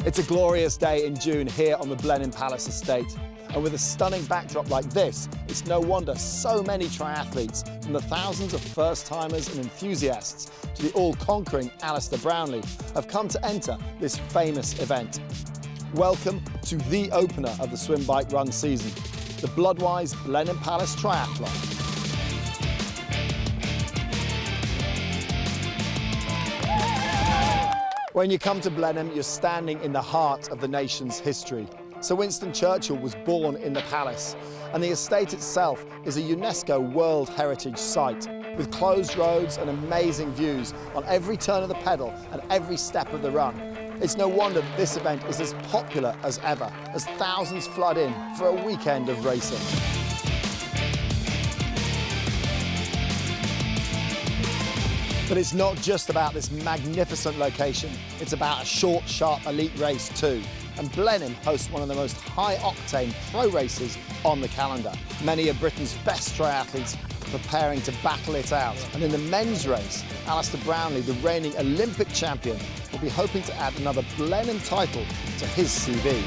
It's a glorious day in June here on the Blenheim Palace estate. And with a stunning backdrop like this, it's no wonder so many triathletes, from the thousands of first-timers and enthusiasts to the all-conquering Alistair Brownlee, have come to enter this famous event. Welcome to the opener of the swim, bike, run season, the Bloodwise Blenheim Palace Triathlon. When you come to Blenheim, you're standing in the heart of the nation's history. Sir Winston Churchill was born in the palace, and the estate itself is a UNESCO World Heritage Site, with closed roads and amazing views on every turn of the pedal and every step of the run. It's no wonder that this event is as popular as ever, as thousands flood in for a weekend of racing. But it's not just about this magnificent location, it's about a short, sharp elite race too. And Blenheim hosts one of the most high-octane pro races on the calendar. Many of Britain's best triathletes are preparing to battle it out. And in the men's race, Alistair Brownlee, the reigning Olympic champion, will be hoping to add another Blenheim title to his CV.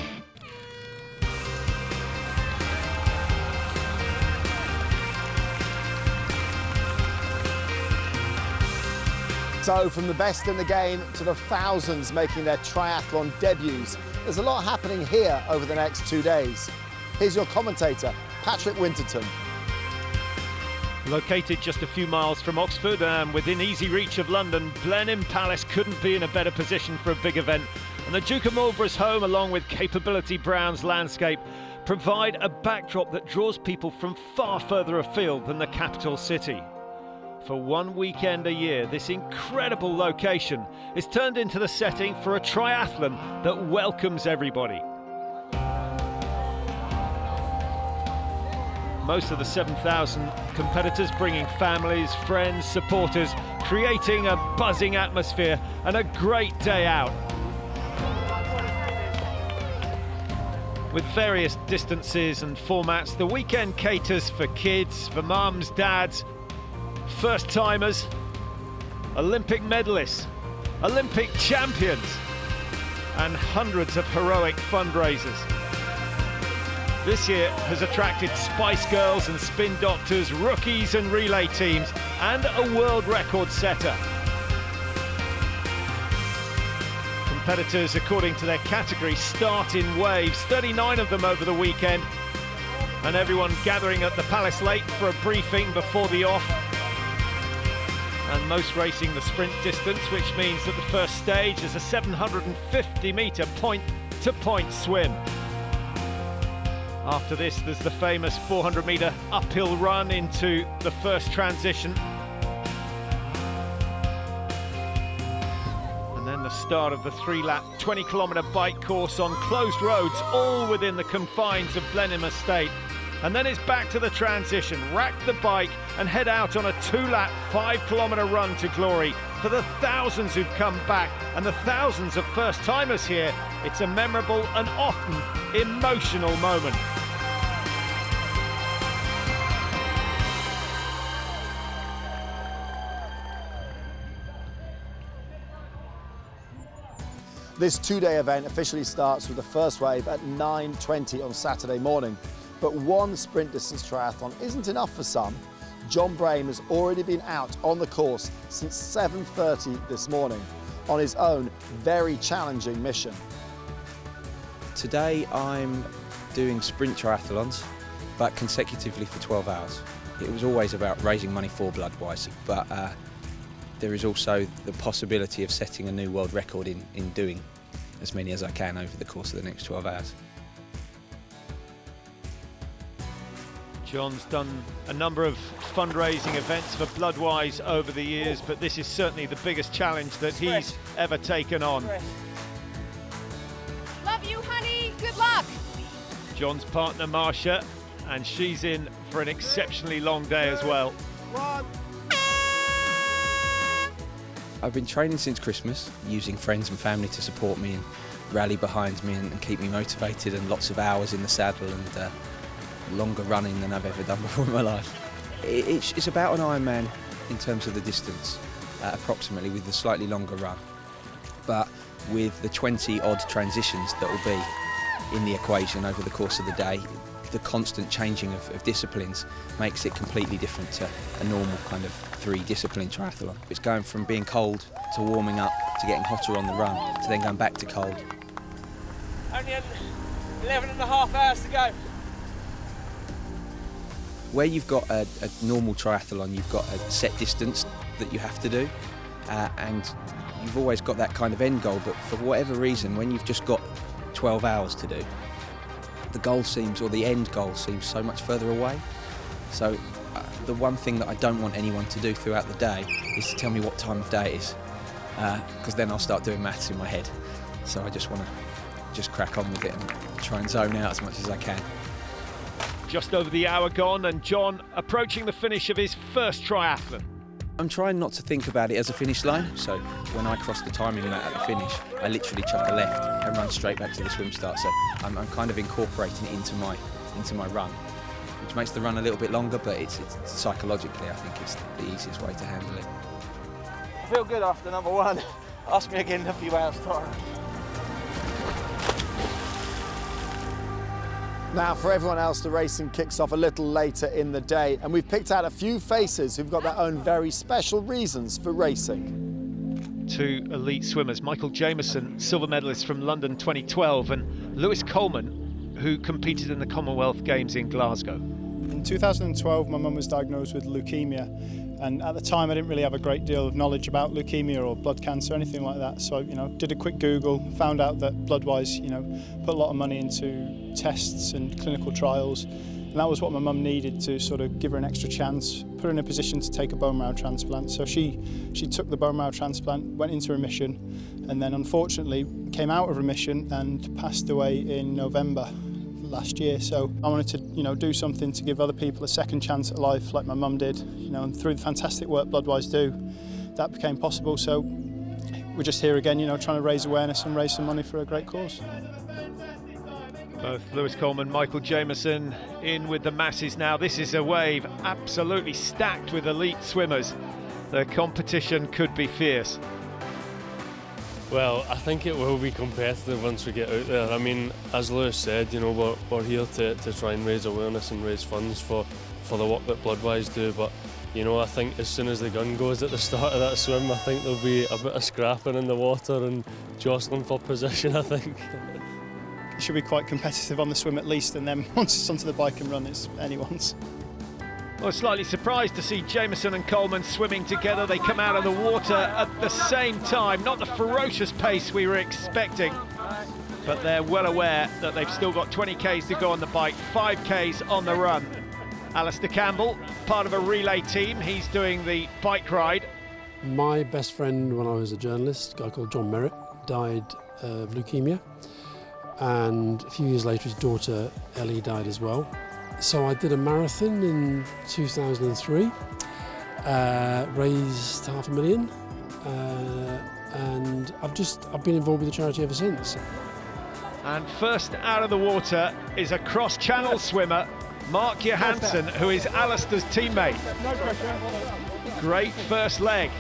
So from the best in the game to the thousands making their triathlon debuts, there's a lot happening here over the next 2 days. Here's your commentator, Patrick Winterton. Located just a few miles from Oxford and within easy reach of London, Blenheim Palace couldn't be in a better position for a big event. And the Duke of Marlborough's home, along with Capability Brown's landscape, provide a backdrop that draws people from far further afield than the capital city. For one weekend a year, this incredible location is turned into the setting for a triathlon that welcomes everybody. Most of the 7,000 competitors bringing families, friends, supporters, creating a buzzing atmosphere and a great day out. With various distances and formats, the weekend caters for kids, for mums, dads, first-timers, Olympic medalists, Olympic champions, and hundreds of heroic fundraisers. This year has attracted Spice Girls and Spin Doctors, rookies and relay teams, and a world record setter. Competitors, according to their category, start in waves, 39 of them over the weekend, and everyone gathering at the Palace Lake for a briefing before the off. And most racing the sprint distance, which means that the first stage is a 750-metre point-to-point swim. After this, there's the famous 400-metre uphill run into the first transition. And then the start of the 3-lap, 20-kilometre bike course on closed roads, all within the confines of Blenheim Estate. And then it's back to the transition, rack the bike and head out on a 2-lap, 5-kilometre run to glory. For the thousands who've come back and the thousands of first-timers here, it's a memorable and often emotional moment. This two-day event officially starts with the first wave at 9:20 on Saturday morning. But one sprint distance triathlon isn't enough for some. John Bray has already been out on the course since 7:30 this morning on his own very challenging mission. Today I'm doing sprint triathlons, but consecutively for 12 hours. It was always about raising money for Bloodwise, but there is also the possibility of setting a new world record in doing as many as I can over the course of the next 12 hours. John's done a number of fundraising events for Bloodwise over the years, but this is certainly the biggest challenge that he's ever taken on. Love you, honey. Good luck. John's partner, Marsha, and she's in for an exceptionally long day as well. I've been training since Christmas, using friends and family to support me and rally behind me and keep me motivated, and lots of hours in the saddle and longer running than I've ever done before in my life. It's about an Ironman in terms of the distance, approximately, with a slightly longer run. But with the 20 odd transitions that will be in the equation over the course of the day. The constant changing of disciplines makes it completely different to a normal kind of 3-discipline triathlon. It's going from being cold to warming up to getting hotter on the run to then going back to cold. Only 11 and a half hours to go. Where you've got a normal triathlon, you've got a set distance that you have to do, and you've always got that kind of end goal, but for whatever reason, when you've just got 12 hours to do, the goal seems, or the end goal seems so much further away. So the one thing that I don't want anyone to do throughout the day is to tell me what time of day it is, because then I'll start doing maths in my head. So I just want to just crack on with it and try and zone out as much as I can. Just over the hour gone, and John approaching the finish of his first triathlon. I'm trying not to think about it as a finish line, so when I cross the timing mat at the finish, I literally chuck a left and run straight back to the swim start. So I'm kind of incorporating it into my run, which makes the run a little bit longer, but it's psychologically, I think it's the easiest way to handle it. I feel good after number 1. Ask me again in a few hours' time. Now, for everyone else, the racing kicks off a little later in the day, and we've picked out a few faces who've got their own very special reasons for racing. 2 elite swimmers, Michael Jameson, silver medalist from London 2012, and Lewis Coleman, who competed in the Commonwealth Games in Glasgow. In 2012, my mum was diagnosed with leukemia, and at the time I didn't really have a great deal of knowledge about leukemia or blood cancer or anything like that. So, did a quick Google, found out that Bloodwise, put a lot of money into tests and clinical trials, and that was what my mum needed to sort of give her an extra chance, put her in a position to take a bone marrow transplant. So she took the bone marrow transplant, went into remission, and then unfortunately came out of remission and passed away in November last year. So I wanted to do something to give other people a second chance at life like my mum did, and through the fantastic work Bloodwise do, that became possible. So we're just here again, trying to raise awareness and raise some money for a great cause. Both Lewis Coleman, Michael Jameson in with the masses now. This is a wave absolutely stacked with elite swimmers. The competition could be fierce. Well, I think it will be competitive once we get out there. I mean, as Lewis said, we're here to try and raise awareness and raise funds for the work that Bloodwise do, but I think as soon as the gun goes at the start of that swim, I think there'll be a bit of scrapping in the water and jostling for position, I think. It should be quite competitive on the swim at least, and then once it's onto the bike and run, it's anyone's. Well, slightly surprised to see Jameson and Coleman swimming together. They come out of the water at the same time. Not the ferocious pace we were expecting, but they're well aware that they've still got 20 Ks to go on the bike, 5 Ks on the run. Alistair Campbell, part of a relay team, he's doing the bike ride. My best friend when I was a journalist, a guy called John Merritt, died of leukemia, and a few years later his daughter Ellie died as well. So I did a marathon in 2003, raised $500,000, and I've been involved with the charity ever since. And first out of the water is a cross-channel swimmer, Mark Johansson, who is Alistair's teammate. Great first leg.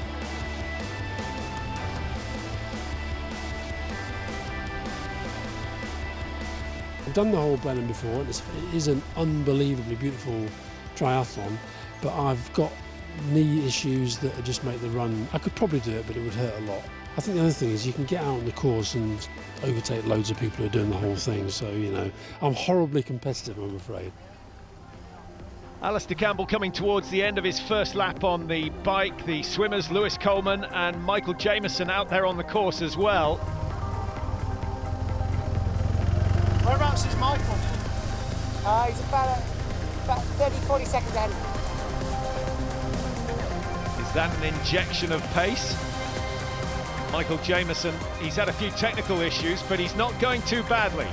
I've done the whole Blenheim before, and it is an unbelievably beautiful triathlon, but I've got knee issues that just make the run. I could probably do it, but it would hurt a lot. I think the other thing is you can get out on the course and overtake loads of people who are doing the whole thing, so I'm horribly competitive, I'm afraid. Alistair Campbell coming towards the end of his first lap on the bike. The swimmers, Lewis Coleman and Michael Jameson, out there on the course as well. Whereabouts is Michael? He's about 30-40 seconds ahead. Is that an injection of pace? Michael Jameson, he's had a few technical issues, but he's not going too badly.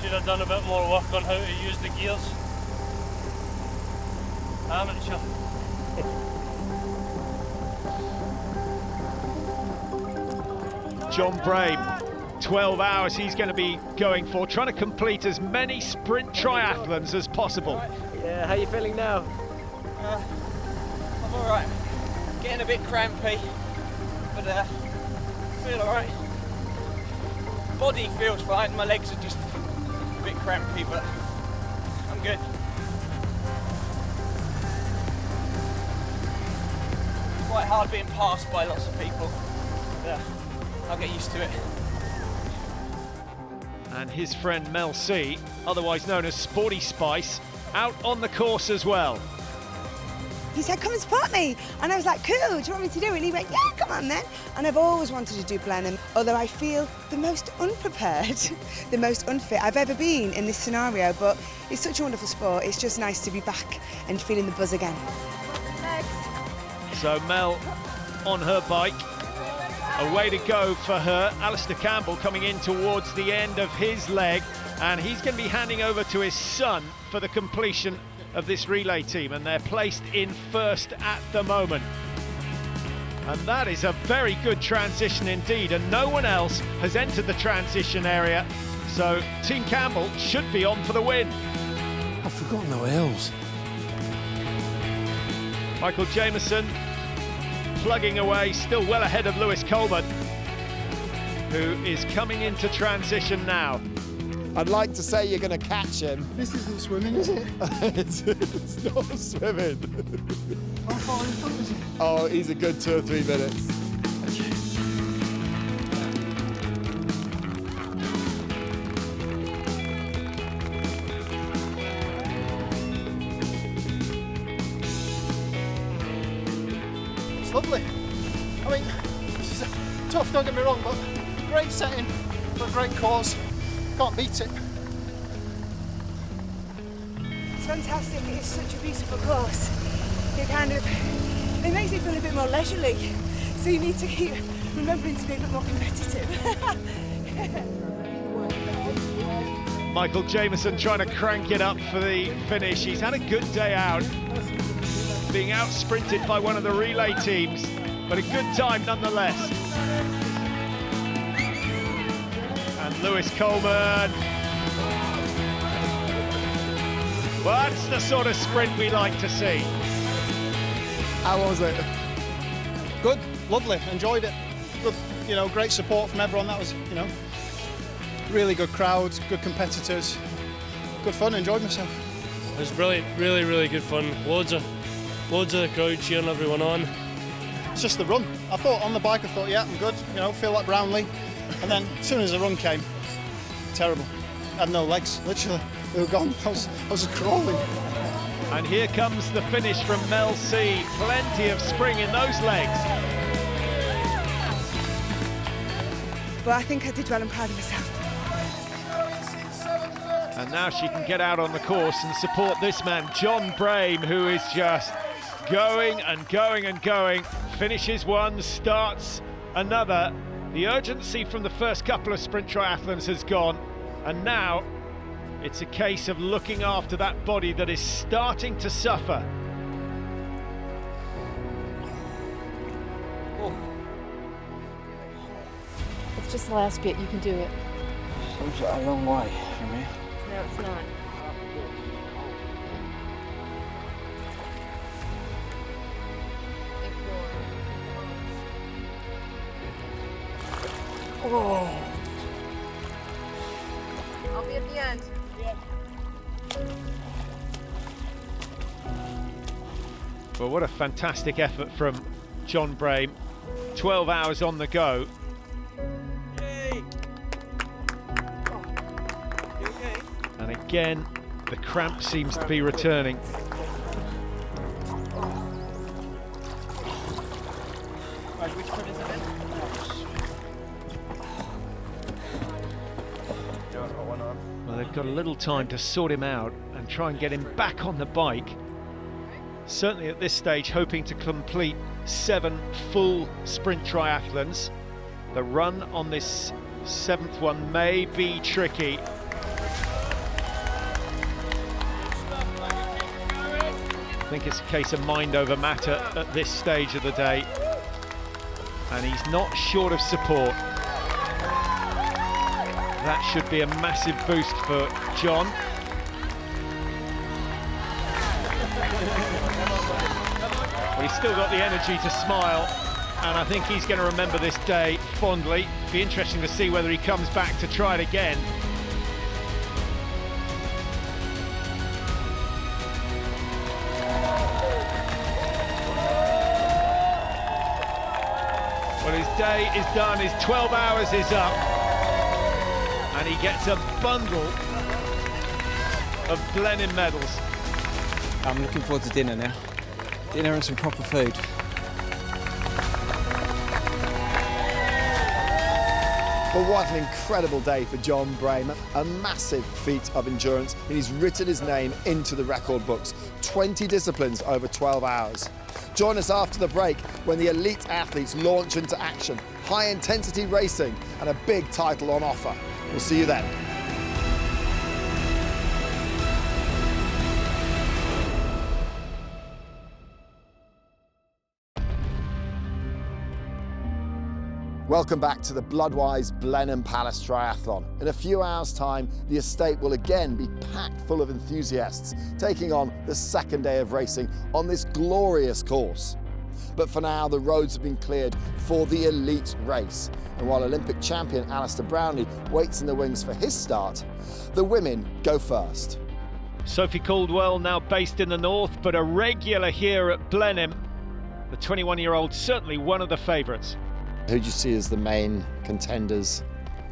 Should have done a bit more work on how to use the gears. Amateur. John Bray, 12 hours he's going to be going for, trying to complete as many sprint triathlons as possible. Yeah, how are you feeling now? I'm all right. Getting a bit crampy. but I feel alright. Body feels fine, my legs are just a bit crampy, but I'm good. It's quite hard being passed by lots of people. Yeah, I'll get used to it. And his friend Mel C, otherwise known as Sporty Spice, out on the course as well. He said, come and support me. And I was like, cool, do you want me to do it? And he went, yeah, come on then. And I've always wanted to do Blenheim, although I feel the most unprepared, the most unfit I've ever been in this scenario. But it's such a wonderful sport. It's just nice to be back and feeling the buzz again. So Mel on her bike. A way to go for her. Alistair Campbell coming in towards the end of his leg, and he's going to be handing over to his son for the completion of this relay team, and they're placed in first at the moment. And that is a very good transition indeed, and no one else has entered the transition area, so Team Campbell should be on for the win. I've forgotten the L's. Michael Jameson plugging away, still well ahead of Lewis Coleman, who is coming into transition now. I'd like to say you're going to catch him. This isn't swimming, is it? It's not swimming. How far in front is he? Oh, he's a good 2 or 3 minutes. It's lovely. I mean, this is tough, don't get me wrong, but great setting for a great cause. Can't beat it. It's fantastic. It's such a beautiful course. It makes it feel a bit more leisurely. So you need to keep remembering to be a bit more competitive. Michael Jameson trying to crank it up for the finish. He's had a good day out, being out sprinted by one of the relay teams, but a good time nonetheless. And Lewis Coleman. Well, that's the sort of sprint we like to see. How was it? Good, lovely, enjoyed it. Good, great support from everyone. That was, really good crowd, good competitors, good fun, enjoyed myself. It was brilliant, really, really good fun. Loads of the crowd cheering everyone on. It's just the run. I thought on the bike, yeah, I'm good, feel like Brownlee. And then as soon as the run came, terrible. I had no legs, literally. They were gone. I was crawling. And here comes the finish from Mel C. Plenty of spring in those legs. But I think I did well. I'm proud of myself. And now she can get out on the course and support this man, John Bray, who is just going and going and going. Finishes one, starts another. The urgency from the first couple of sprint triathlons has gone, and now it's a case of looking after that body that is starting to suffer. It's just the last bit, you can do it. Seems like a long way from here. No, it's not. Oh. I'll be at the end. Well, what a fantastic effort from John Bray. 12 hours on the go. Yay. You okay? And again, the cramp seems to be returning. Right, which foot is it in? Yeah, I've got one on. Well, they've got a little time to sort him out and try and get him back on the bike. Certainly at this stage, hoping to complete 7 full sprint triathlons. The run on this 7th one may be tricky. I think it's a case of mind over matter at this stage of the day. And he's not short of support. That should be a massive boost for John. But he's still got the energy to smile. and I think he's going to remember this day fondly. Be interesting to see whether he comes back to try it again. Well, his day is done, his 12 hours is up, and he gets a bundle of Blenheim medals. I'm looking forward to dinner now. Dinner and some proper food. But what an incredible day for John Bray. A massive feat of endurance, and he's written his name into the record books. 20 disciplines over 12 hours. Join us after the break when the elite athletes launch into action. High-intensity racing and a big title on offer. We'll see you then. Welcome back to the Bloodwise Blenheim Palace Triathlon. In a few hours' time, the estate will again be packed full of enthusiasts, taking on the second day of racing on this glorious course. But for now, the roads have been cleared for the elite race. And while Olympic champion Alistair Brownlee waits in the wings for his start, the women go first. Sophie Caldwell, now based in the north, but a regular here at Blenheim. The 21-year-old certainly one of the favourites. Who do you see as the main contenders?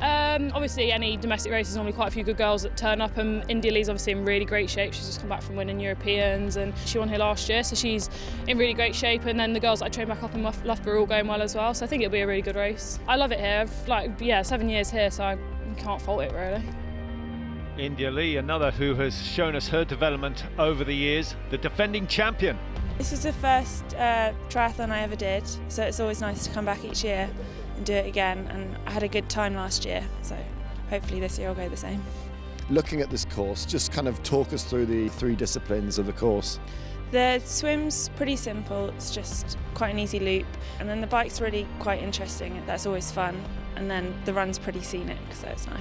Obviously, any domestic race, there's normally quite a few good girls that turn up, and India Lee's obviously in really great shape. She's just come back from winning Europeans, and she won here last year, so she's in really great shape. And then the girls that I trained back up in Loughborough are all going well as well, so I think it'll be a really good race. I love it here. I've 7 years here, so I can't fault it really. India Lee, another who has shown us her development over the years, the defending champion. This was the first triathlon I ever did, so it's always nice to come back each year and do it again, and I had a good time last year, so hopefully this year I'll go the same. Looking at this course, just kind of talk us through the 3 disciplines of the course. The swim's pretty simple, it's just quite an easy loop, and then the bike's really quite interesting, that's always fun, and then the run's pretty scenic, so it's nice.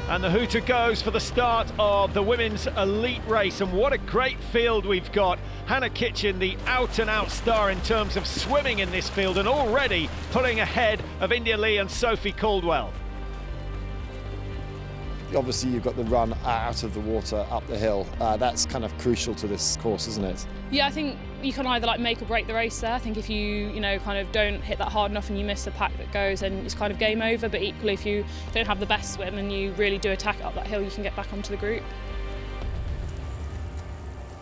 And the hooter goes for the start of the women's elite race, and what a great field we've got. Hannah Kitchen, the out-and-out star in terms of swimming in this field, and already pulling ahead of India Lee and Sophie Caldwell. Obviously you've got the run out of the water up the hill. That's kind of crucial to this course, isn't it? Yeah, I think you can either make or break the race there. I think if you kind of don't hit that hard enough and you miss the pack that goes, then it's kind of game over. But equally, if you don't have the best swim and you really do attack it up that hill, you can get back onto the group.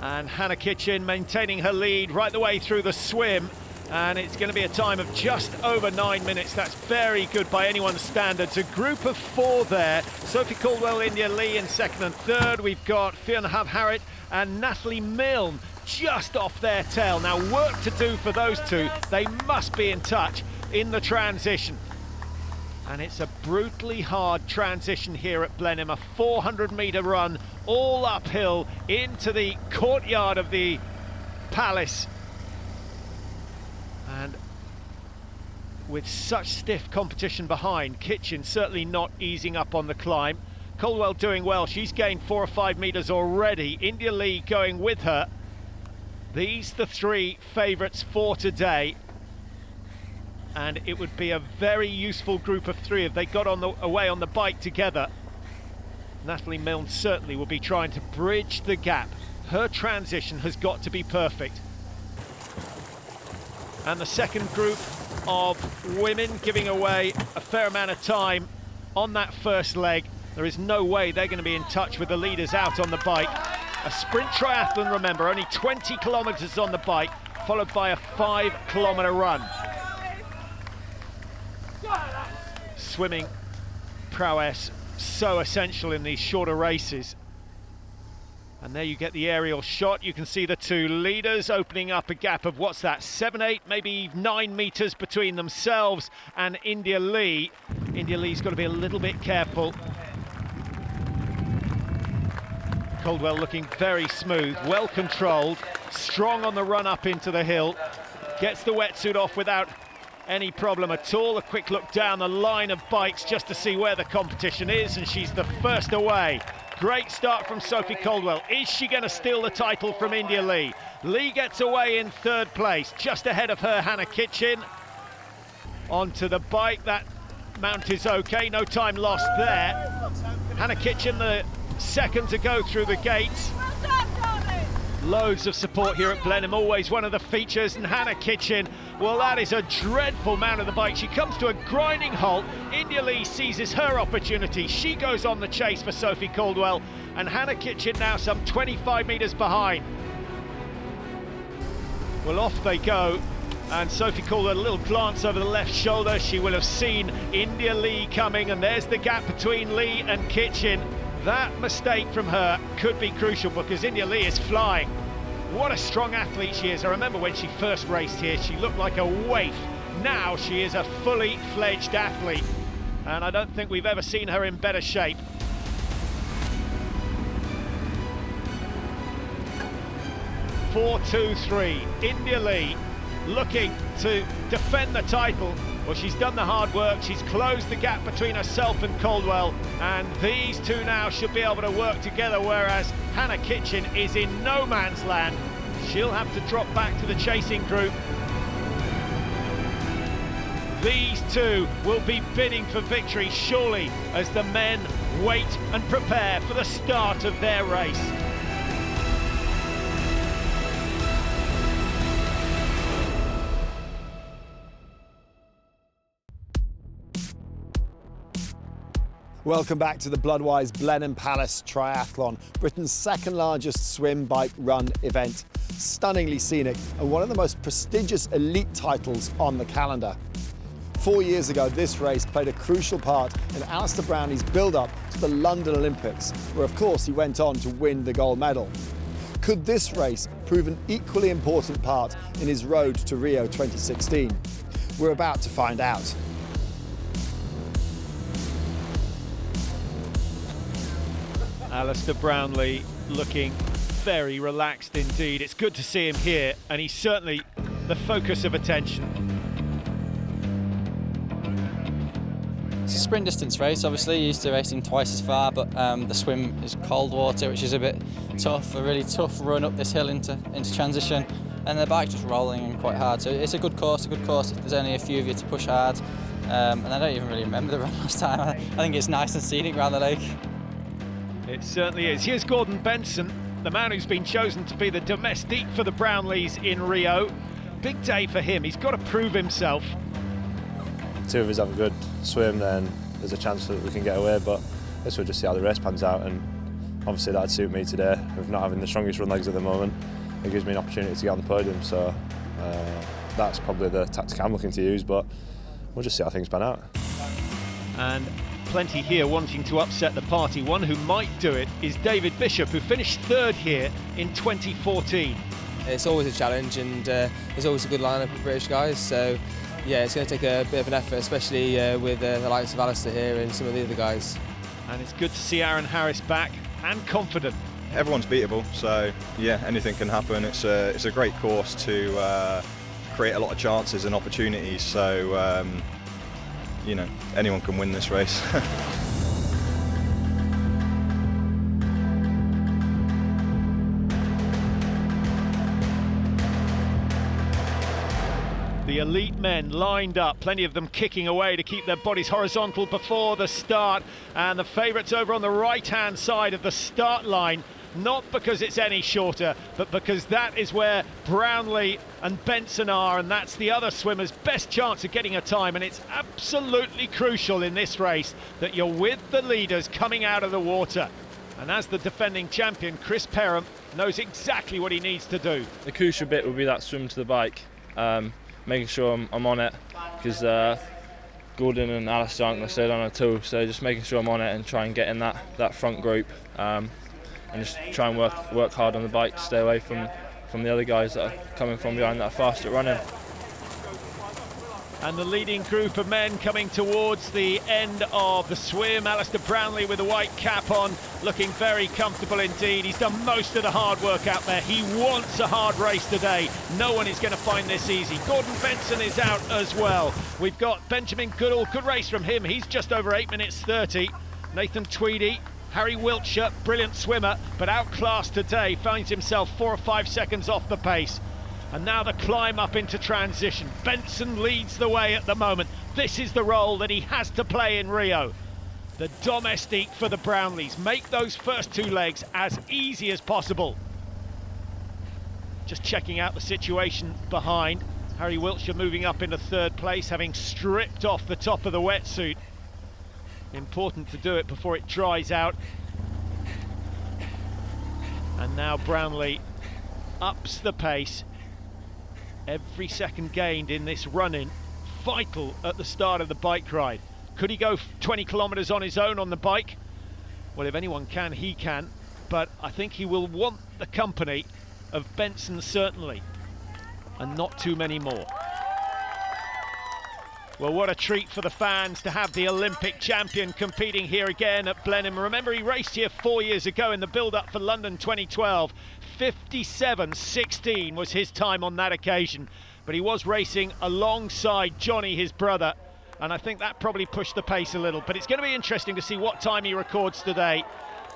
And Hannah Kitchen maintaining her lead right the way through the swim. And it's going to be a time of just over 9 minutes. That's very good by anyone's standards. A group of 4 there. Sophie Caldwell, India Lee in second and third. We've got Fiona Harritt and Natalie Milne just off their tail. Now, work to do for those two. They must be in touch in the transition. And it's a brutally hard transition here at Blenheim. A 400-metre run all uphill into the courtyard of the palace. And with such stiff competition behind, Kitchen certainly not easing up on the climb. Caldwell doing well, she's gained 4 or 5 metres already. India Lee going with her. These the 3 favourites for today. And it would be a very useful group of 3 if they got away on the bike together. Natalie Milne certainly will be trying to bridge the gap. Her transition has got to be perfect. And the second group of women giving away a fair amount of time on that first leg. There is no way they're going to be in touch with the leaders out on the bike. A sprint triathlon, remember, only 20 kilometres on the bike, followed by a 5-kilometre run. Swimming prowess, so essential in these shorter races. And there you get the aerial shot. You can see the 2 leaders opening up a gap of, what's that, 7, 8, maybe 9 metres between themselves and India Lee. India Lee's got to be a little bit careful. Caldwell looking very smooth, well controlled, strong on the run up into the hill. Gets the wetsuit off without any problem at all. A quick look down the line of bikes just to see where the competition is, and she's the first away. Great start from Sophie Caldwell. Is she going to steal the title from India Lee? Lee gets away in third place, just ahead of her, Hannah Kitchen. Onto the bike, that mount is okay, no time lost there. Hannah Kitchen, the second to go through the gates. Loads of support here at Blenheim, always one of the features, and Hannah Kitchen, well, that is a dreadful mount of the bike. She comes to a grinding halt. India Lee seizes her opportunity. She goes on the chase for Sophie Caldwell, and Hannah Kitchen now some 25 metres behind. Well, off they go, and Sophie Caldwell, a little glance over the left shoulder. She will have seen India Lee coming, and there's the gap between Lee and Kitchen. That mistake from her could be crucial because India Lee is flying. What a strong athlete she is. I remember when she first raced here, she looked like a waif. Now she is a fully fledged athlete, and I don't think we've ever seen her in better shape. Four, 2, 3. India Lee looking to defend the title. Well, she's done the hard work, she's closed the gap between herself and Caldwell, and these two now should be able to work together, whereas Hannah Kitchen is in no man's land. She'll have to drop back to the chasing group. These two will be bidding for victory, surely, as the men wait and prepare for the start of their race. Welcome back to the Bloodwise Blenheim Palace Triathlon, Britain's second largest swim, bike, run event. Stunningly scenic and one of the most prestigious elite titles on the calendar. 4 years ago, this race played a crucial part in Alistair Brownlee's build-up to the London Olympics, where of course he went on to win the gold medal. Could this race prove an equally important part in his road to Rio 2016? We're about to find out. Alistair Brownlee looking very relaxed indeed. It's good to see him here, and he's certainly the focus of attention. It's a sprint distance race, obviously, used to racing twice as far, but the swim is cold water, which is a bit tough, a really tough run up this hill into transition, and the bike just rolling in quite hard. So it's a good course if there's only a few of you to push hard. And I don't even really remember the run last time. I think it's nice and scenic around the lake. It certainly is. Here's Gordon Benson, the man who's been chosen to be the domestique for the Brownlees in Rio. Big day for him. He's got to prove himself. Two of us have a good swim, then there's a chance that we can get away, but I guess we'll just see how the race pans out, and obviously that'd suit me today. With not having the strongest run legs at the moment, it gives me an opportunity to get on the podium, so that's probably the tactic I'm looking to use, but we'll just see how things pan out. And plenty here wanting to upset the party. One who might do it is David Bishop, who finished third here in 2014. It's always a challenge, and there's always a good lineup of British guys, so yeah, it's going to take a bit of an effort, especially with the likes of Alistair here and some of the other guys. And it's good to see Aaron Harris back and confident. Everyone's beatable, so yeah, anything can happen. It's a great course to create a lot of chances and opportunities, so you know, anyone can win this race. The elite men lined up, plenty of them kicking away to keep their bodies horizontal before the start, and the favourites over on the right-hand side of the start line, not because it's any shorter, but because that is where Brownlee and Benson are, and that's the other swimmer's best chance of getting a time, and it's absolutely crucial in this race that you're with the leaders coming out of the water. And as the defending champion, Chris Perham knows exactly what he needs to do. The crucial bit will be that swim to the bike. Making sure I'm on it, because Gordon and Alistair aren't going to stay on a toe, so just making sure I'm on it and try and get in that front group, and just try and work hard on the bike to stay away from the other guys that are coming from behind that are fast at running. And the leading group of men coming towards the end of the swim. Alistair Brownlee with a white cap on, looking very comfortable indeed. He's done most of the hard work out there. He wants a hard race today. No one is going to find this easy. Gordon Benson is out as well. We've got Benjamin Goodall, good race from him. He's just over 8 minutes 30. Nathan Tweedy Harry Wiltshire, brilliant swimmer, but outclassed today, finds himself 4 or 5 seconds off the pace. And now the climb up into transition. Benson leads the way at the moment. This is the role that he has to play in Rio. The domestique for the Brownlees. Make those first 2 legs as easy as possible. Just checking out the situation behind. Harry Wiltshire moving up into 3rd place, having stripped off the top of the wetsuit. Important to do it before it dries out. And now Brownlee ups the pace. Every second gained in this run-in, vital at the start of the bike ride. Could he go 20 kilometres on his own on the bike? Well, if anyone can, he can. But I think he will want the company of Benson, certainly, and not too many more. Well, what a treat for the fans to have the Olympic champion competing here again at Blenheim. Remember, he raced here 4 years ago in the build-up for London 2012. 57.16 was his time on that occasion, but he was racing alongside Johnny, his brother, and I think that probably pushed the pace a little. But it's going to be interesting to see what time he records today.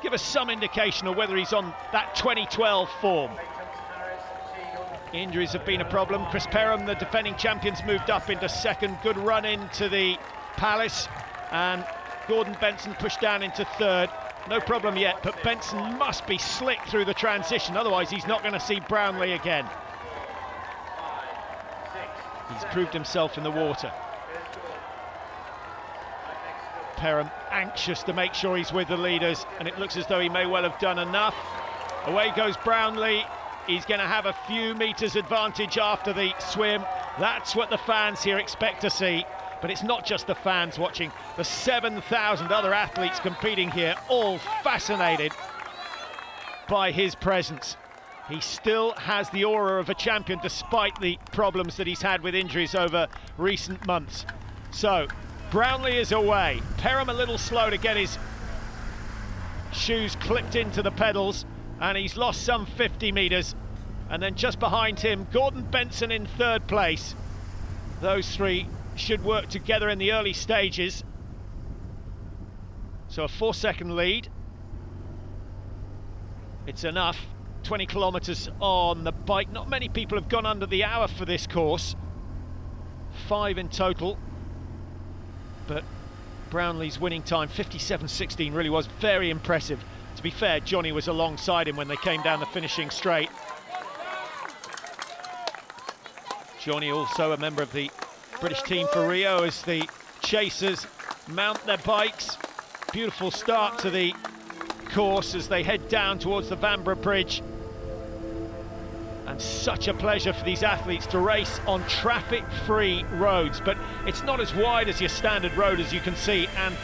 Give us some indication of whether he's on that 2012 form. Injuries have been a problem. Chris Perham, the defending champions, moved up into 2nd. Good run into the Palace, and Gordon Benson pushed down into 3rd. No problem yet, but Benson must be slick through the transition, otherwise he's not going to see Brownlee again. He's proved himself in the water. Perham anxious to make sure he's with the leaders, and it looks as though he may well have done enough. Away goes Brownlee. He's going to have a few metres advantage after the swim. That's what the fans here expect to see. But it's not just the fans watching. The 7,000 other athletes competing here, all fascinated by his presence. He still has the aura of a champion despite the problems that he's had with injuries over recent months. So, Brownlee is away. Perham a little slow to get his shoes clipped into the pedals, and he's lost some 50 metres. And then just behind him, Gordon Benson in 3rd place. Those 3 should work together in the early stages. So a 4-second lead. It's enough. 20 kilometres on the bike. Not many people have gone under the hour for this course. 5 in total. But Brownlee's winning time, 57.16, really was very impressive. To be fair, Johnny was alongside him when they came down the finishing straight. Johnny also a member of the British team for Rio as the chasers mount their bikes. Beautiful start to the course as they head down towards the Vanbrugh Bridge. And such a pleasure for these athletes to race on traffic-free roads, but it's not as wide as your standard road, as you can see, and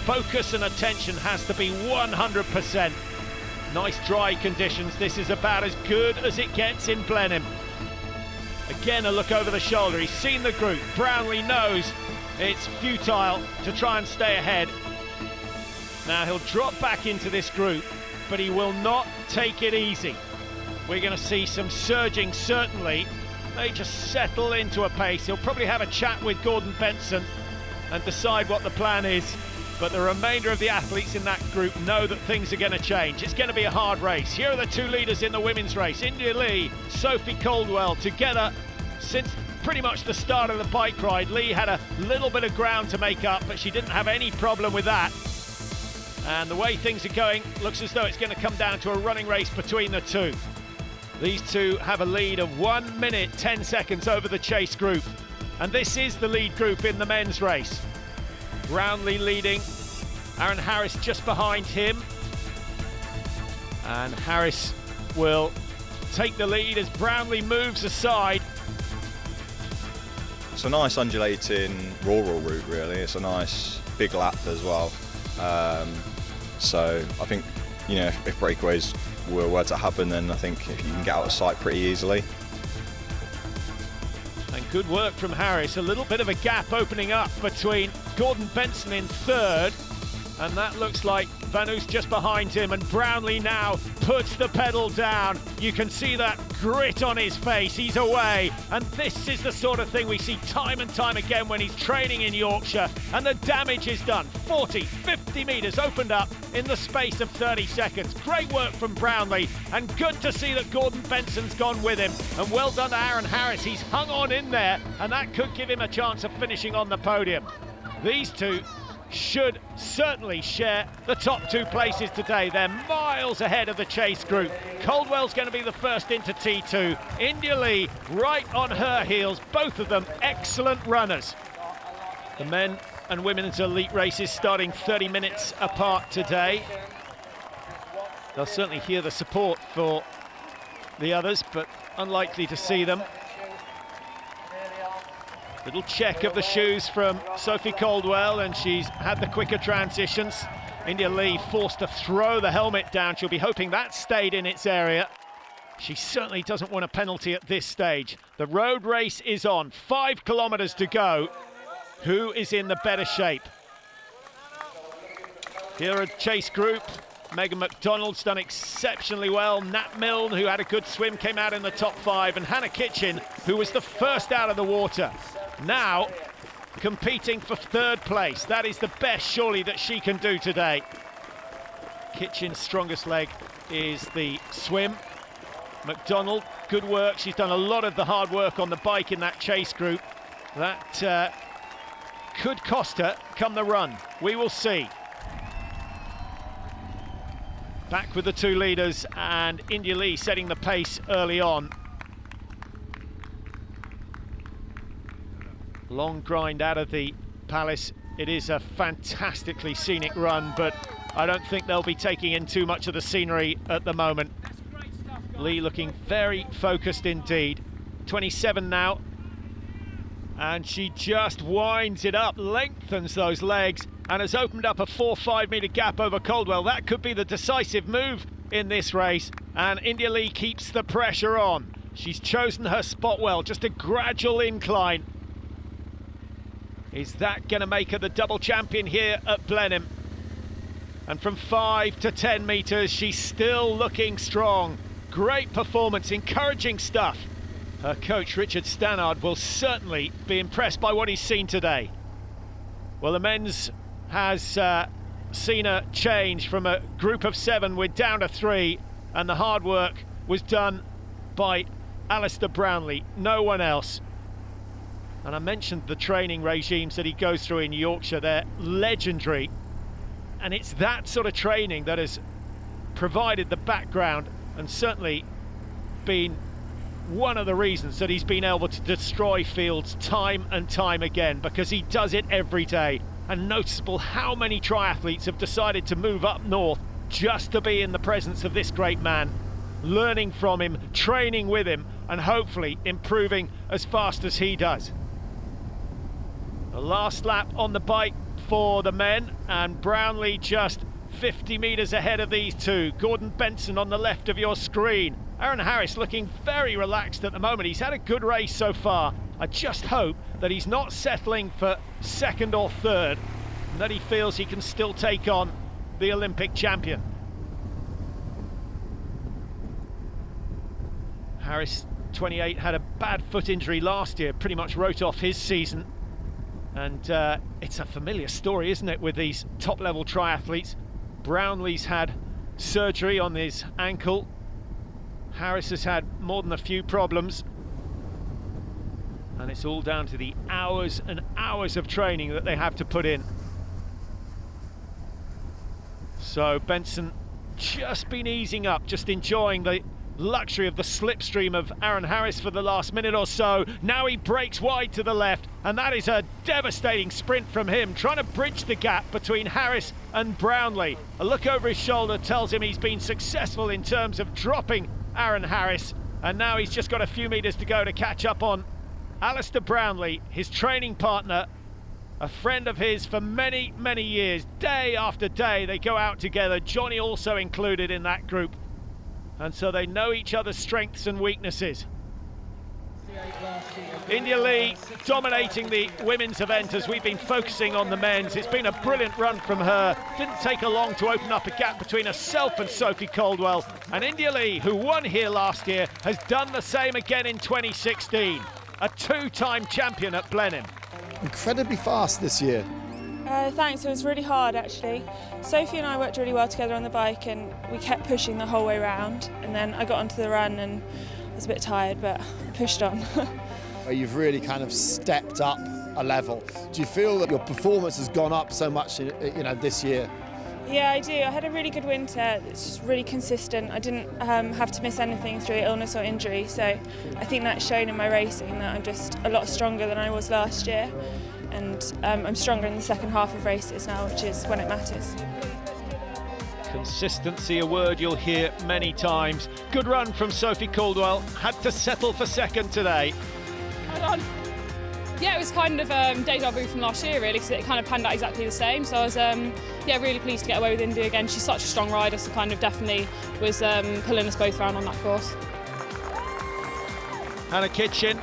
focus and attention has to be 100%. Nice dry conditions. This is about as good as it gets in Blenheim. Again, a look over the shoulder. He's seen the group. Brownlee knows it's futile to try and stay ahead. Now he'll drop back into this group, but he will not take it easy. We're going to see some surging, certainly. They just settle into a pace. He'll probably have a chat with Gordon Benson and decide what the plan is. But the remainder of the athletes in that group know that things are going to change. It's going to be a hard race. Here are the 2 leaders in the women's race. India Lee, Sophie Caldwell, together since pretty much the start of the bike ride. Lee had a little bit of ground to make up, but she didn't have any problem with that. And the way things are going, looks as though it's going to come down to a running race between the 2. These 2 have a lead of 1 minute 10 seconds over the chase group. And this is the lead group in the men's race. Brownlee leading, Aaron Harris just behind him. And Harris will take the lead as Brownlee moves aside. It's a nice undulating rural route, really. It's a nice big lap as well. So I think, you know, if breakaways were to happen, then I think you can get out of sight pretty easily. And good work from Harris. A little bit of a gap opening up between Gordon Benson in 3rd, and that looks like Vanu's just behind him, and Brownlee now puts the pedal down. You can see that grit on his face. He's away, and this is the sort of thing we see time and time again when he's training in Yorkshire, and the damage is done. 40, 50 metres opened up in the space of 30 seconds. Great work from Brownlee, and good to see that Gordon Benson's gone with him, and well done to Aaron Harris. He's hung on in there, and that could give him a chance of finishing on the podium. These two should certainly share the top 2 places today. They're miles ahead of the chase group. Coldwell's going to be the first into T2. India Lee right on her heels, both of them excellent runners. The men and women's elite races starting 30 minutes apart today. They'll certainly hear the support for the others, but unlikely to see them. Little check of the shoes from Sophie Coldwell, and she's had the quicker transitions. India Lee forced to throw the helmet down. She'll be hoping that stayed in its area. She certainly doesn't want a penalty at this stage. The road race is on, 5 kilometres to go. Who is in the better shape? Here are chase group. Megan McDonald's done exceptionally well. Nat Milne, who had a good swim, came out in the top 5. And Hannah Kitchen, who was the first out of the water, now competing for 3rd place. That is the best, surely, that she can do today. Kitchen's strongest leg is the swim. McDonald, good work. She's done a lot of the hard work on the bike in that chase group. That could cost her come the run. We will see. Back with the 2 leaders, and India Lee setting the pace early on. Long grind out of the Palace. It is a fantastically scenic run, but I don't think they'll be taking in too much of the scenery at the moment. Lee looking very focused indeed. 27 now, and she just winds it up, lengthens those legs, and has opened up a 4-5 metre gap over Coldwell. That could be the decisive move in this race, and India Lee keeps the pressure on. She's chosen her spot well, just a gradual incline. Is that going to make her the double champion here at Blenheim? And from 5 to 10 metres, she's still looking strong. Great performance, encouraging stuff. Her coach, Richard Stannard, will certainly be impressed by what he's seen today. Well, the men's has seen a change from a group of 7. We're down to 3, and the hard work was done by Alistair Brownlee, no one else. And I mentioned the training regimes that he goes through in Yorkshire. They're legendary, and it's that sort of training that has provided the background and certainly been one of the reasons that he's been able to destroy fields time and time again, because he does it every day. And noticeable how many triathletes have decided to move up north just to be in the presence of this great man, learning from him, training with him, and hopefully improving as fast as he does. The last lap on the bike for the men, and Brownlee just 50 metres ahead of these 2. Gordon Benson on the left of your screen. Aaron Harris looking very relaxed at the moment. He's had a good race so far. I just hope that he's not settling for 2nd or 3rd, and that he feels he can still take on the Olympic champion. Harris, 28, had a bad foot injury last year, pretty much wrote off his season. And it's a familiar story, isn't it, with these top-level triathletes. Brownlee's had surgery on his ankle. Harris has had more than a few problems. And it's all down to the hours and hours of training that they have to put in. So Benson just been easing up, just enjoying the luxury of the slipstream of Aaron Harris for the last minute or so. Now he breaks wide to the left, and that is a devastating sprint from him, trying to bridge the gap between Harris and Brownlee. A look over his shoulder tells him he's been successful in terms of dropping Aaron Harris, and now he's just got a few metres to go to catch up on Alistair Brownlee, his training partner, a friend of his for many, many years. Day after day they go out together, Johnny also included in that group. And so they know each other's strengths and weaknesses. India Lee dominating the women's event as we've been focusing on the men's. It's been a brilliant run from her. Didn't take her long to open up a gap between herself and Sophie Caldwell. And India Lee, who won here last year, has done the same again in 2016. A two-time champion at Blenheim. Incredibly fast this year. Thanks, it was really hard actually. Sophie and I worked really well together on the bike and we kept pushing the whole way round, and then I got onto the run and I was a bit tired, but I pushed on. You've really kind of stepped up a level. Do you feel that your performance has gone up so much, this year? Yeah, I do. I had a really good winter. It's just really consistent. I didn't have to miss anything through illness or injury, so I think that's shown in my racing that I'm just a lot stronger than I was last year. And I'm stronger in the second half of races now, which is when it matters. Consistency, a word you'll hear many times. Good run from Sophie Caldwell. Had to settle for second today. Hold on. Yeah, it was kind of deja vu from last year, really, because it kind of panned out exactly the same. So I was, really pleased to get away with India again. She's such a strong rider, so kind of definitely was pulling us both around on that course. Hannah Kitchen,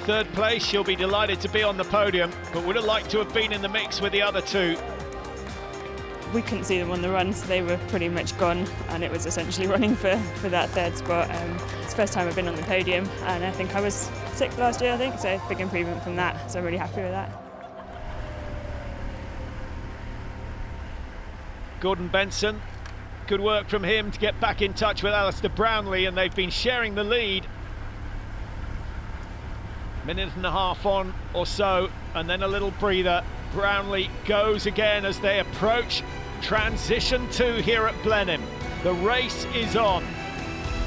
third place. She'll be delighted to be on the podium, but would have liked to have been in the mix with the other two. We couldn't see them on the run, so they were pretty much gone, and it was essentially running for that third spot. It's the first time I've been on the podium, and I think I was sixth last year, so big improvement from that, so I'm really happy with that. Gordon Benson, good work from him to get back in touch with Alistair Brownlee, and they've been sharing the lead. Minute and a half on or so, and then a little breather. Brownlee goes again as they approach transition 2 here at Blenheim. The race is on.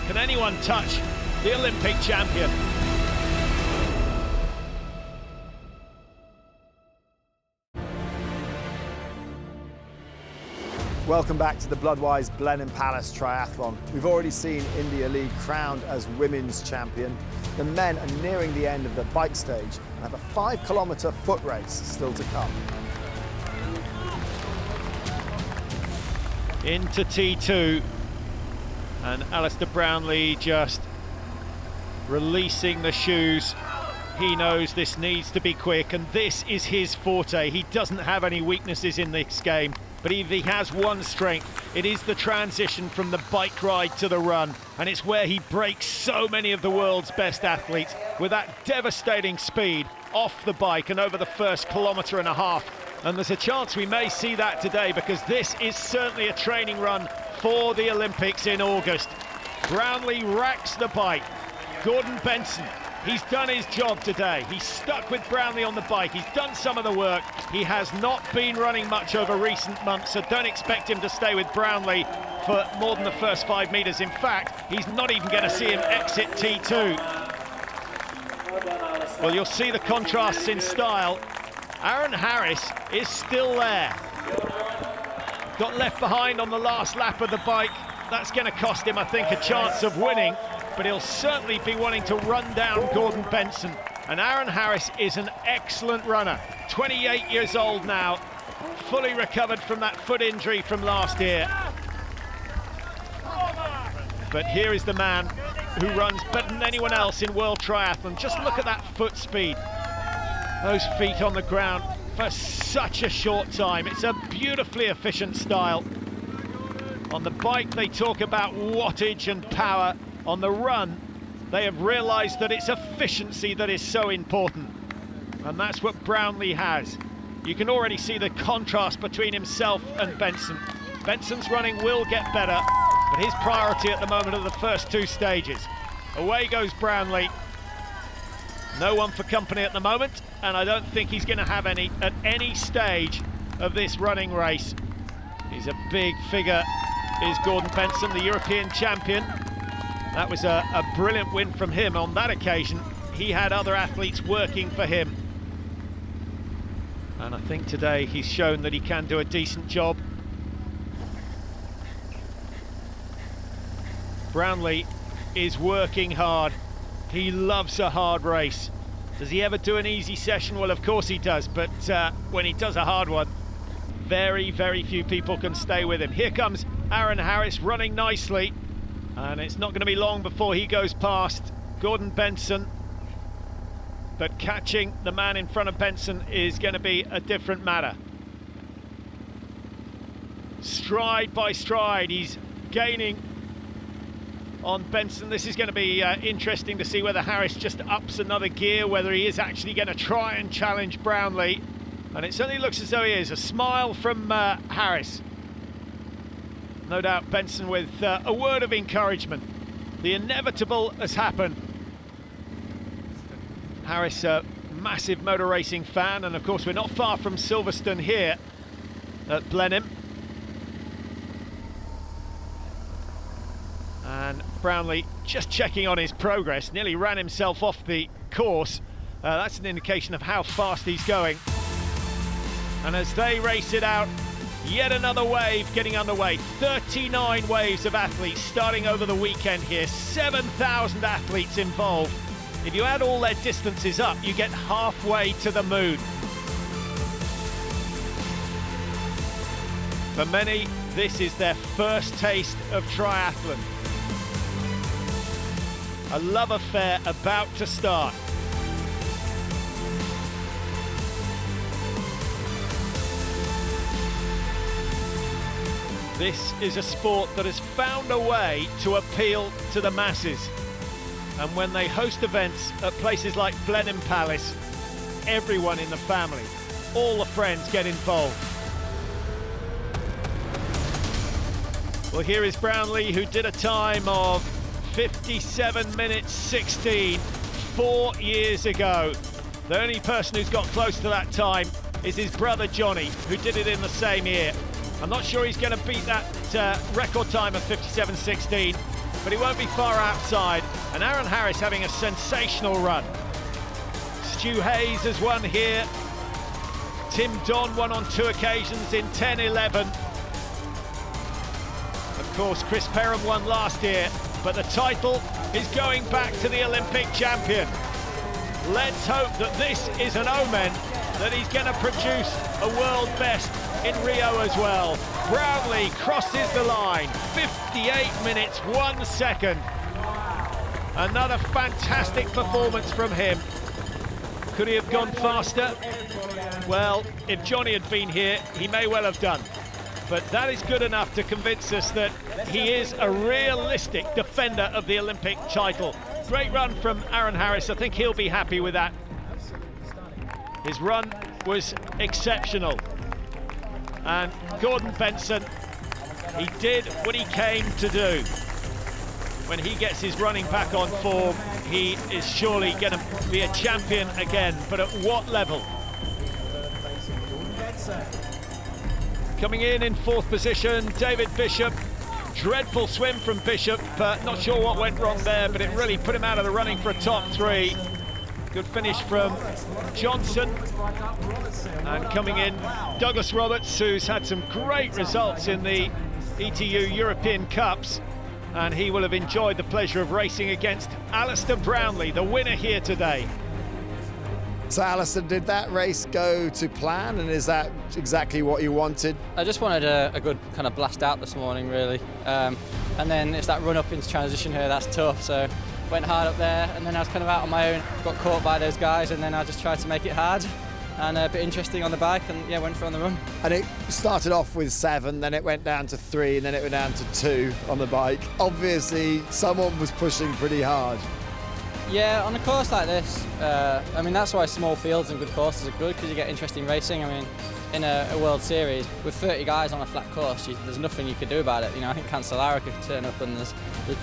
Can anyone touch the Olympic champion? Welcome back to the Bloodwise Blenheim Palace Triathlon. We've already seen India Lee crowned as women's champion. The men are nearing the end of the bike stage and have a 5-kilometre foot race still to come. Into T2, and Alistair Brownlee just releasing the shoes. He knows this needs to be quick, and this is his forte. He doesn't have any weaknesses in this game, but if he has one strength, it is the transition from the bike ride to the run, and it's where he breaks so many of the world's best athletes with that devastating speed off the bike and over the first 1.5 kilometres. And there's a chance we may see that today, because this is certainly a training run for the Olympics in August. Brownlee racks the bike. Gordon Benson, he's done his job today. He's stuck with Brownlee on the bike. He's done some of the work. He has not been running much over recent months, so don't expect him to stay with Brownlee for more than the first 5 metres. In fact, he's not even going to see him exit T2. Well, you'll see the contrasts in style. Aaron Harris is still there. Got left behind on the last lap of the bike. That's going to cost him, I think, a chance of winning, but he'll certainly be wanting to run down Gordon Benson. And Aaron Harris is an excellent runner. 28 years old now, fully recovered from that foot injury from last year. But here is the man who runs better than anyone else in World Triathlon. Just look at that foot speed. Those feet on the ground for such a short time. It's a beautifully efficient style. On the bike, they talk about wattage and power. On the run, they have realised that it's efficiency that is so important. And that's what Brownlee has. You can already see the contrast between himself and Benson. Benson's running will get better, but his priority at the moment are the first 2 stages. Away goes Brownlee. No one for company at the moment, and I don't think he's going to have any at any stage of this running race. He's a big figure, is Gordon Benson, the European champion. That was a brilliant win from him on that occasion. He had other athletes working for him. And I think today he's shown that he can do a decent job. Brownlee is working hard. He loves a hard race. Does he ever do an easy session? Well, of course he does, but when he does a hard one, very, very few people can stay with him. Here comes Aaron Harris running nicely, and it's not going to be long before he goes past Gordon Benson. but catching the man in front of Benson is going to be a different matter. Stride by stride, he's gaining on Benson. This is going to be interesting to see whether Harris just ups another gear, whether he is actually going to try and challenge Brownlee. And it certainly looks as though he is. A smile from Harris. No doubt Benson with a word of encouragement. The inevitable has happened. Harris, a massive motor racing fan, and of course we're not far from Silverstone here at Blenheim. And Brownlee just checking on his progress, nearly ran himself off the course. That's an indication of how fast he's going. And as they race it out, yet another wave getting underway. 39 waves of athletes starting over the weekend here. 7,000 athletes involved. If you add all their distances up, you get halfway to the moon. For many, this is their first taste of triathlon. A love affair about to start. This is a sport that has found a way to appeal to the masses. And when they host events at places like Blenheim Palace, everyone in the family, all the friends get involved. Well, here is Brownlee, who did a time of 57 minutes 16 4 years ago. The only person who's got close to that time is his brother Johnny, who did it in the same year. I'm not sure he's going to beat that record time of 57.16, but he won't be far outside. And Aaron Harris having a sensational run. Stu Hayes has won here. Tim Don won on 2 occasions in 10-11. Of course, Chris Perham won last year, but the title is going back to the Olympic champion. Let's hope that this is an omen that he's going to produce a world best in Rio as well. Brownlee crosses the line, 58 minutes 1 second. Another fantastic performance from him. Could he have gone faster? Well, if Johnny had been here, he may well have done. But that is good enough to convince us that he is a realistic defender of the Olympic title. Great run from Aaron Harris. I think he'll be happy with that. His run was exceptional. And Gordon Benson, he did what he came to do. When he gets his running back on form, he is surely going to be a champion again, but at what level? Coming in 4th position, David Bishop. Dreadful swim from Bishop, not sure what went wrong there, but it really put him out of the running for a top 3. Good finish from Johnson. And coming in, Douglas Roberts, who's had some great results in the ETU European Cups. And he will have enjoyed the pleasure of racing against Alistair Brownlee, the winner here today. So Alistair, did that race go to plan, and is that exactly what you wanted? I just wanted a good kind of blast out this morning, really. And then it's that run up into transition here, that's tough. So went hard up there, and then I was kind of out on my own, got caught by those guys, and then I just tried to make it hard. And a bit interesting on the bike, and yeah, went for on the run. And it started off with 7, then it went down to 3, and then it went down to 2 on the bike. Obviously, someone was pushing pretty hard. Yeah, on a course like this, I mean, that's why small fields and good courses are good, because you get interesting racing. I mean, in a World Series, with 30 guys on a flat course, there's nothing you could do about it. You know, I think Cancellara could turn up, and there's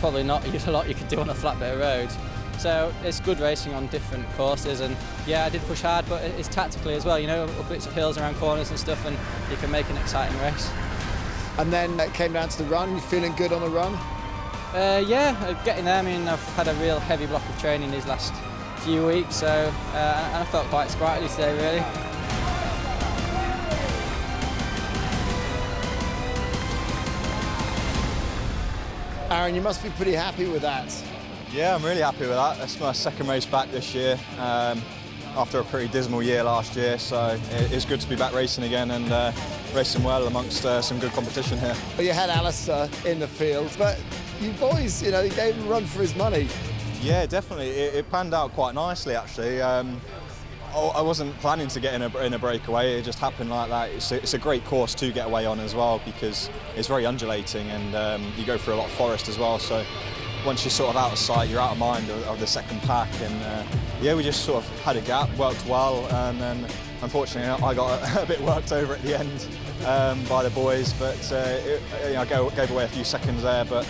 probably not a lot you could do on a flat bit of road. So it's good racing on different courses, and yeah, I did push hard, but it's tactically as well, you know, up bits of hills around corners and stuff, and you can make an exciting race. And then it came down to the run. You feeling good on the run? Yeah, getting there. I mean, I've had a real heavy block of training these last few weeks, so and I felt quite sprightly today, really. Aaron, you must be pretty happy with that. Yeah, I'm really happy with that. That's my 2nd race back this year, after a pretty dismal year last year, so it's good to be back racing again and racing well amongst some good competition here. Well, you had Alistair in the field, but you boys, you know, you gave him a run for his money. Yeah, definitely. It panned out quite nicely, actually. I wasn't planning to get in a breakaway. It just happened like that. It's a great course to get away on as well because it's very undulating and you go through a lot of forest as well. So once you're sort of out of sight, you're out of mind of the second pack. And yeah, we just sort of had a gap, worked well, and then unfortunately I got a bit worked over at the end by the boys. But I gave away a few seconds there. But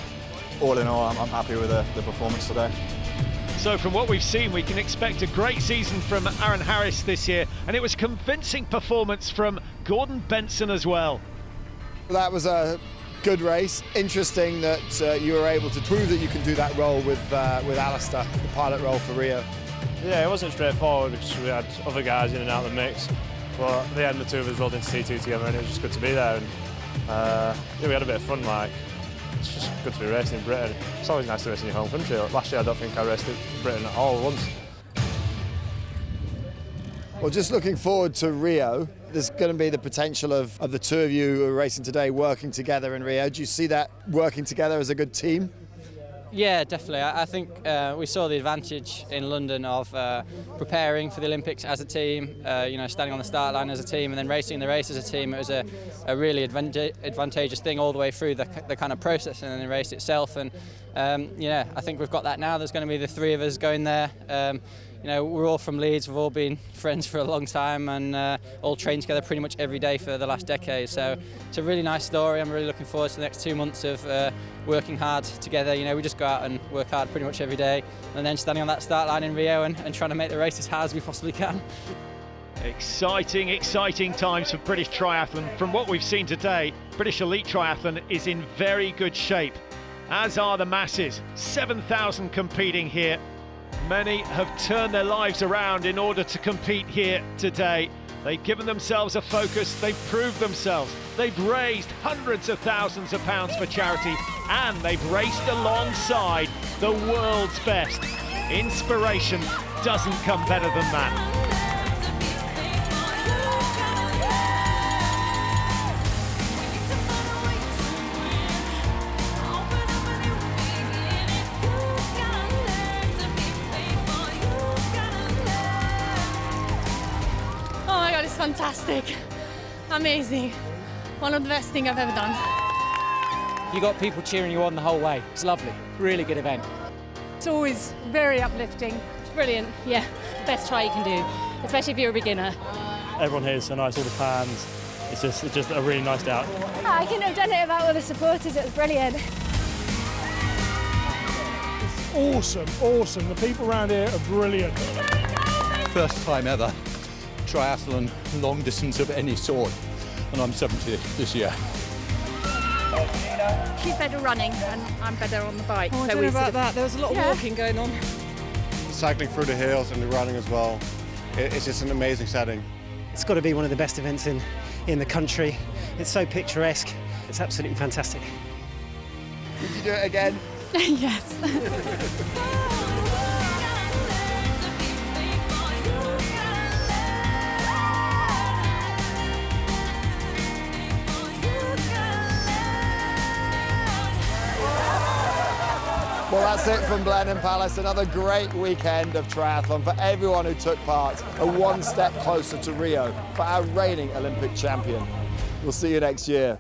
all in all, I'm happy with the performance today. So from what we've seen, we can expect a great season from Aaron Harris this year, and it was a convincing performance from Gordon Benson as well. That was a good race. Interesting that you were able to prove that you can do that role with Alistair, the pilot role for Rio. Yeah, it wasn't straightforward because we had other guys in and out of the mix, but at the end the two of us rolled into T2 together and it was just good to be there. And yeah, we had a bit of fun. It's just good to be racing in Britain. It's always nice to race in your home country. Last year I don't think I raced in Britain at all once. Well, just looking forward to Rio, there's going to be the potential of the two of you who are racing today working together in Rio. Do you see that working together as a good team? Yeah, definitely. I think we saw the advantage in London of preparing for the Olympics as a team, standing on the start line as a team and then racing the race as a team. It was a really advantageous thing all the way through the kind of process and then the race itself. And I think we've got that now. There's going to be the three of us going there. We're all from Leeds, we've all been friends for a long time and all trained together pretty much every day for the last decade. So it's a really nice story. I'm really looking forward to the next 2 months of working hard together. We just go out and work hard pretty much every day and then standing on that start line in Rio and trying to make the race as hard as we possibly can. Exciting times for British triathlon. From what we've seen today, British elite triathlon is in very good shape, as are the masses. 7,000 competing here. Many have turned their lives around in order to compete here today. They've given themselves a focus, they've proved themselves, they've raised hundreds of thousands of pounds for charity, and they've raced alongside the world's best. Inspiration doesn't come better than that. It's fantastic, amazing, one of the best things I've ever done. You got people cheering you on the whole way. It's lovely, really good event. It's always very uplifting. It's brilliant, yeah, best try you can do, especially if you're a beginner. Everyone here is so nice, all the fans. It's just a really nice day out. I couldn't have done it without all the supporters. It was brilliant. It's awesome. The people around here are brilliant. First time ever triathlon long distance of any sort, and I'm 70 this year. She's better running and I'm better on the bike. I don't know about that. There was a lot of walking going on. Cycling through the hills and the running as well. It's just an amazing setting. It's got to be one of the best events in the country. It's so picturesque. It's absolutely fantastic. Did you do it again? Yes. Well, that's it from Blenheim Palace. Another great weekend of triathlon for everyone who took part. A one step closer to Rio for our reigning Olympic champion. We'll see you next year.